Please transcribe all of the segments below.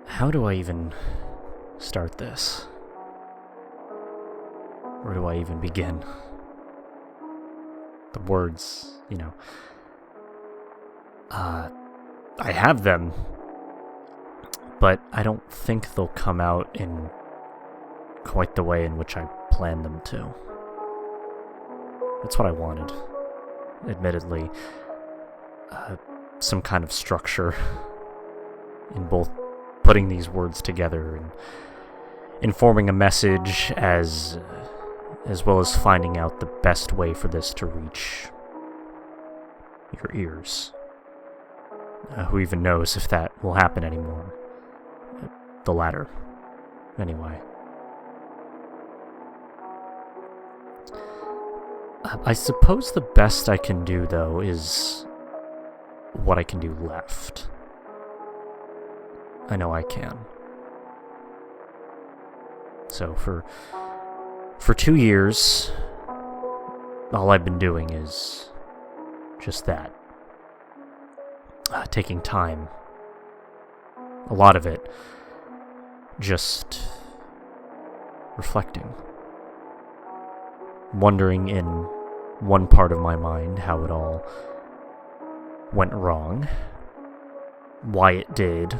How do I even start this? Where do I even begin? The words, I have them, but I don't think they'll come out in quite the way in which I planned them to. That's what I wanted. Admittedly, some kind of structure in both putting these words together and informing a message as well as finding out the best way for this to reach your ears. Who even knows if that will happen anymore? The latter, anyway. I suppose the best I can do, though, is what I can do left. I know I can. So for 2 years, all I've been doing is just that. Taking time. A lot of it. Just reflecting. Wondering in one part of my mind how it all went wrong. Why it did.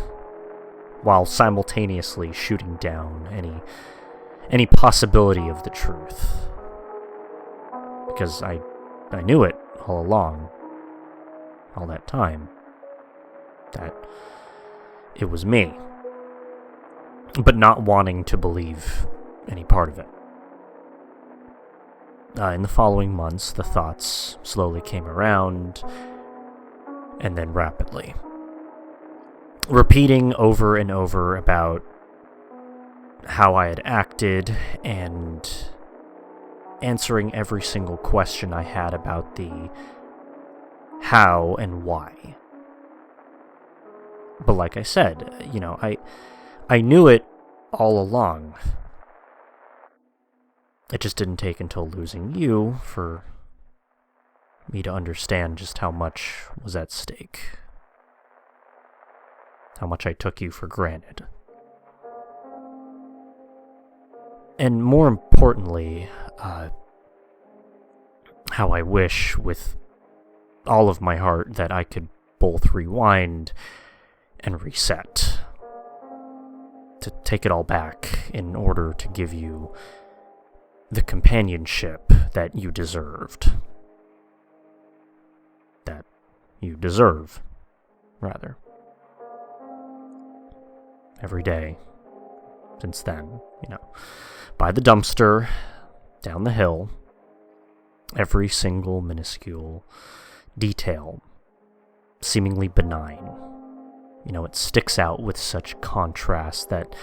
While simultaneously shooting down any possibility of the truth. Because I knew it all along. All that time. That it was me. But not wanting to believe any part of it. In the following months, the thoughts slowly came around, and then rapidly. Repeating over and over about how I had acted, and answering every single question I had about the how and why. But like I said, I knew it all along. It just didn't take until losing you for me to understand just how much was at stake. How much I took you for granted. And more importantly, how I wish with all of my heart that I could both rewind and reset. To take it all back in order to give you the companionship that you deserved. That you deserve, rather. Every day, since then, by the dumpster, down the hill, every single minuscule detail, seemingly benign, it sticks out with such contrast that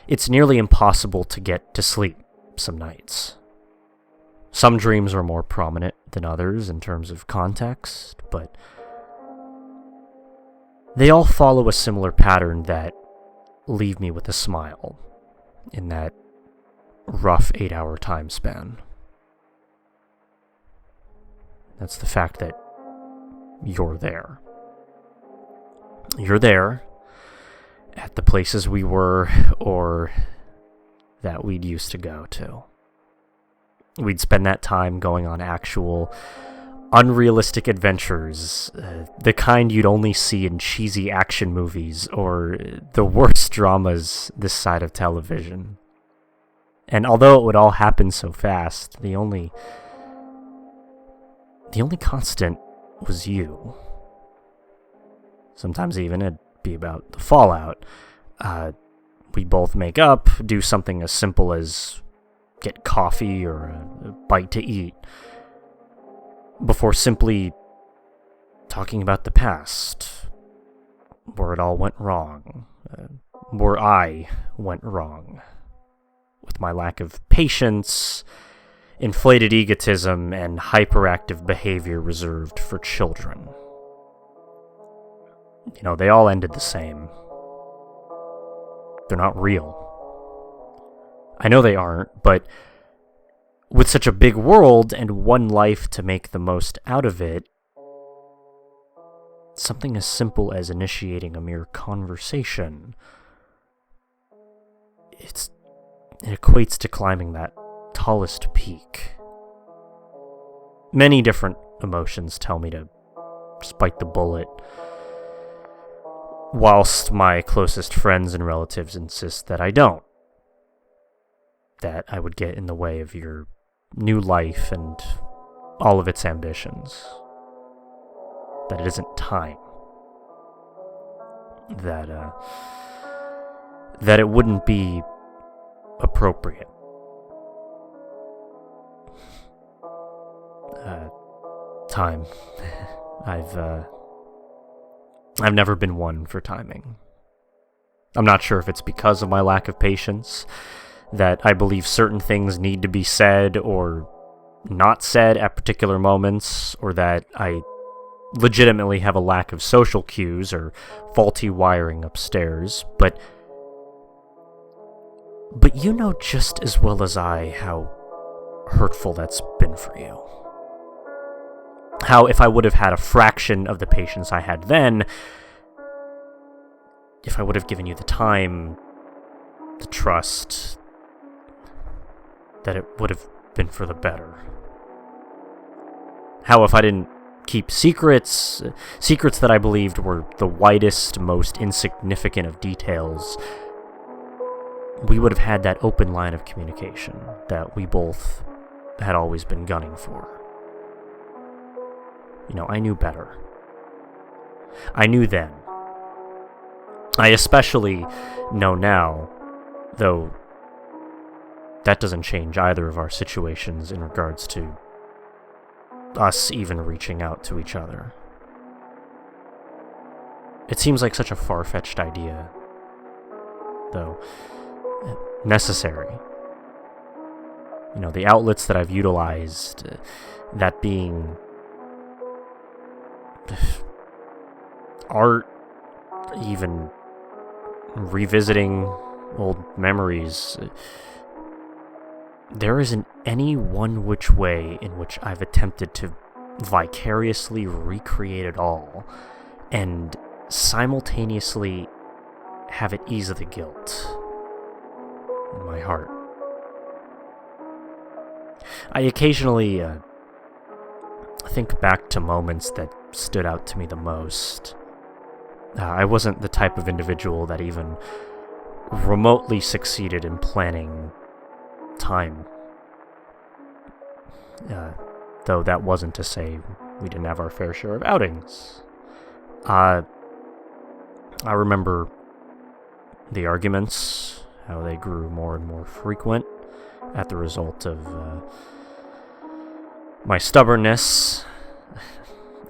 it's nearly impossible to get to sleep some nights. Some dreams are more prominent than others in terms of context, but they all follow a similar pattern that leave me with a smile in that rough 8-hour time span. That's the fact that you're there. You're there at the places we were or that we'd used to go to. We'd spend that time going on actual unrealistic adventures, the kind you'd only see in cheesy action movies or the worst dramas this side of television. And although it would all happen so fast, the only constant was you. Sometimes even it'd be about the fallout. We'd both make up, do something as simple as get coffee or a bite to eat, before simply talking about the past, where it all went wrong, where I went wrong, with my lack of patience, inflated egotism, and hyperactive behavior reserved for children. They all ended the same. They're not real. I know they aren't, but with such a big world and one life to make the most out of it, something as simple as initiating a mere conversation, it equates to climbing that tallest peak. Many different emotions tell me to just bite the bullet, whilst my closest friends and relatives insist that I don't. That I would get in the way of your new life and all of its ambitions. That it isn't time. That it wouldn't be appropriate. Time. I've never been one for timing. I'm not sure if it's because of my lack of patience, that I believe certain things need to be said or not said at particular moments, or that I legitimately have a lack of social cues or faulty wiring upstairs, but you know just as well as I how hurtful that's been for you. How if I would have had a fraction of the patience I had then, if I would have given you the time, the trust, that it would have been for the better. How if I didn't keep secrets that I believed were the widest, most insignificant of details, we would have had that open line of communication that we both had always been gunning for. You know, I knew better. I knew then. I especially know now, though that doesn't change either of our situations in regards to us even reaching out to each other. It seems like such a far-fetched idea, though necessary. You know, the outlets that I've utilized, that being art, even revisiting old memories. There isn't any one which way in which I've attempted to vicariously recreate it all and simultaneously have it ease the guilt in my heart. I occasionally think back to moments that stood out to me the most. I wasn't the type of individual that even remotely succeeded in planning time. Though that wasn't to say we didn't have our fair share of outings. I remember the arguments, how they grew more and more frequent at the result of my stubbornness.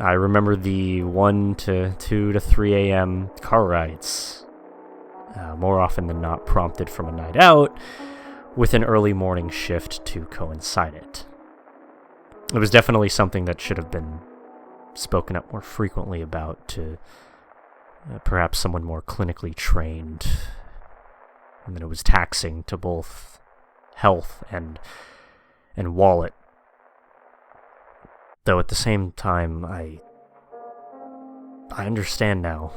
I remember the 1 to 2 to 3 a.m. car rides, more often than not prompted from a night out, with an early morning shift to coincide it. It was definitely something that should have been spoken up more frequently about to perhaps someone more clinically trained, and that it was taxing to both health and wallet. Though at the same time, I understand now,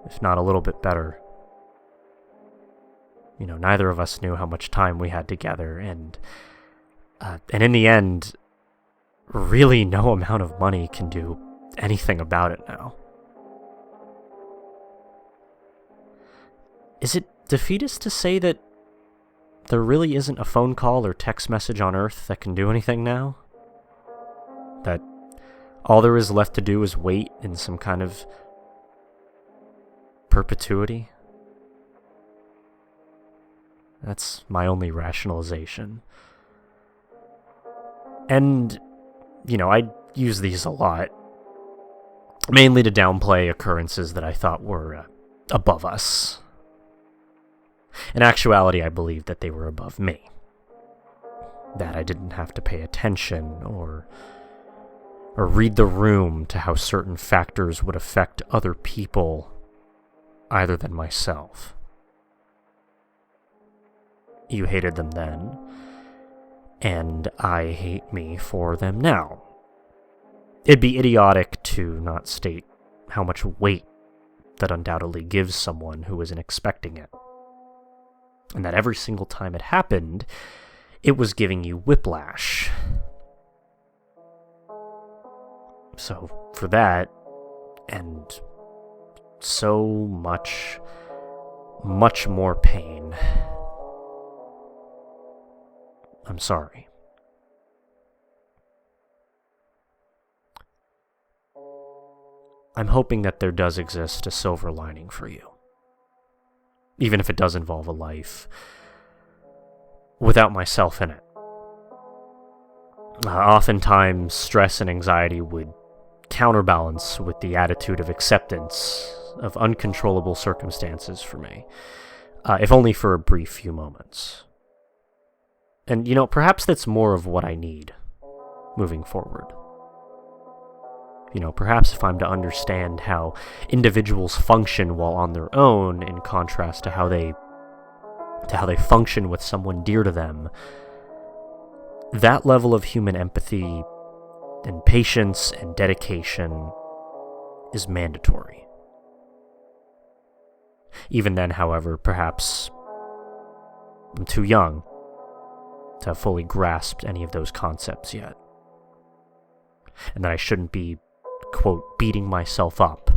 if not a little bit better. You know, neither of us knew how much time we had together, and in the end, really no amount of money can do anything about it now. Is it defeatist to say that there really isn't a phone call or text message on Earth that can do anything now? That all there is left to do is wait in some kind of perpetuity? That's my only rationalization. And, you know, I use these a lot, mainly to downplay occurrences that I thought were above us. In actuality, I believed that they were above me. That I didn't have to pay attention or read the room to how certain factors would affect other people other than myself. You hated them then, and I hate me for them now. It'd be idiotic to not state how much weight that undoubtedly gives someone who isn't expecting it. And that every single time it happened, it was giving you whiplash. So, for that, and so much more pain, I'm sorry. I'm hoping that there does exist a silver lining for you. Even if it does involve a life without myself in it. Oftentimes, stress and anxiety would counterbalance with the attitude of acceptance of uncontrollable circumstances for me, if only for a brief few moments. And, perhaps that's more of what I need moving forward. Perhaps if I'm to understand how individuals function while on their own in contrast to how they function with someone dear to them, that level of human empathy and patience and dedication is mandatory. Even then, however, perhaps I'm too young to have fully grasped any of those concepts yet. And that I shouldn't be, quote, beating myself up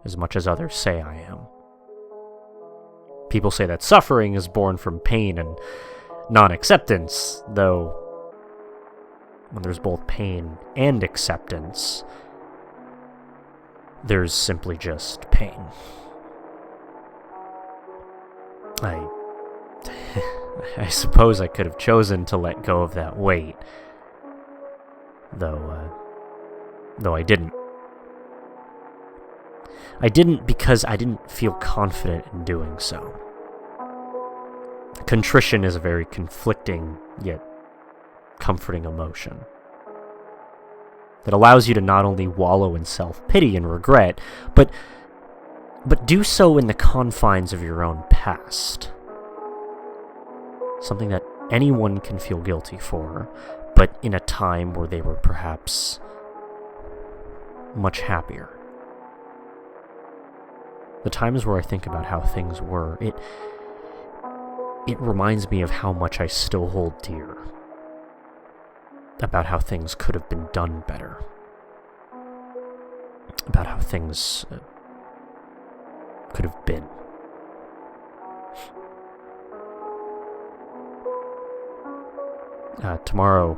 as much as others say I am. People say that suffering is born from pain and non-acceptance, though when there's both pain and acceptance, there's simply just pain. I suppose I could have chosen to let go of that weight, though I didn't. I didn't because I didn't feel confident in doing so. Contrition is a very conflicting, yet comforting emotion that allows you to not only wallow in self-pity and regret, but do so in the confines of your own past. Something that anyone can feel guilty for, but in a time where they were perhaps much happier. The times where I think about how things were, it reminds me of how much I still hold dear. About how things could have been done better. About how things could have been. Tomorrow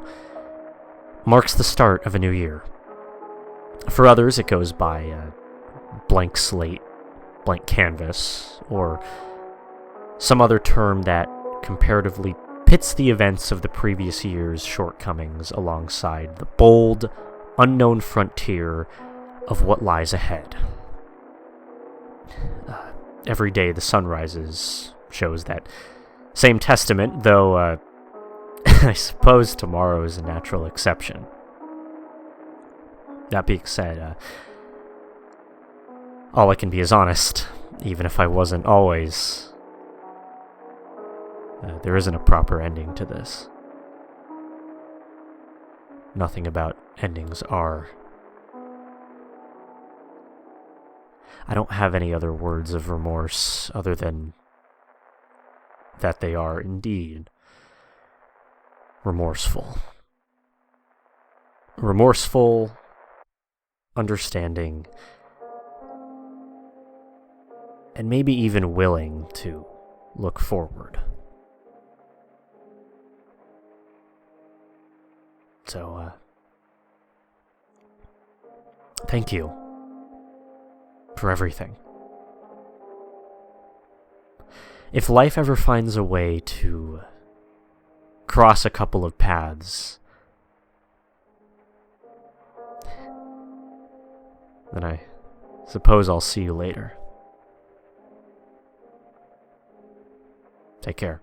marks the start of a new year. For others, it goes by blank slate, blank canvas, or some other term that comparatively pits the events of the previous year's shortcomings alongside the bold, unknown frontier of what lies ahead. Every day the sun rises shows that same testament, though I suppose tomorrow is a natural exception. That being said, all I can be is honest, even if I wasn't always. There isn't a proper ending to this. Nothing about endings are. I don't have any other words of remorse other than that they are indeed remorseful. Remorseful, understanding, and maybe even willing to look forward. So, thank you for everything. If life ever finds a way to cross a couple of paths, then I suppose I'll see you later. Take care.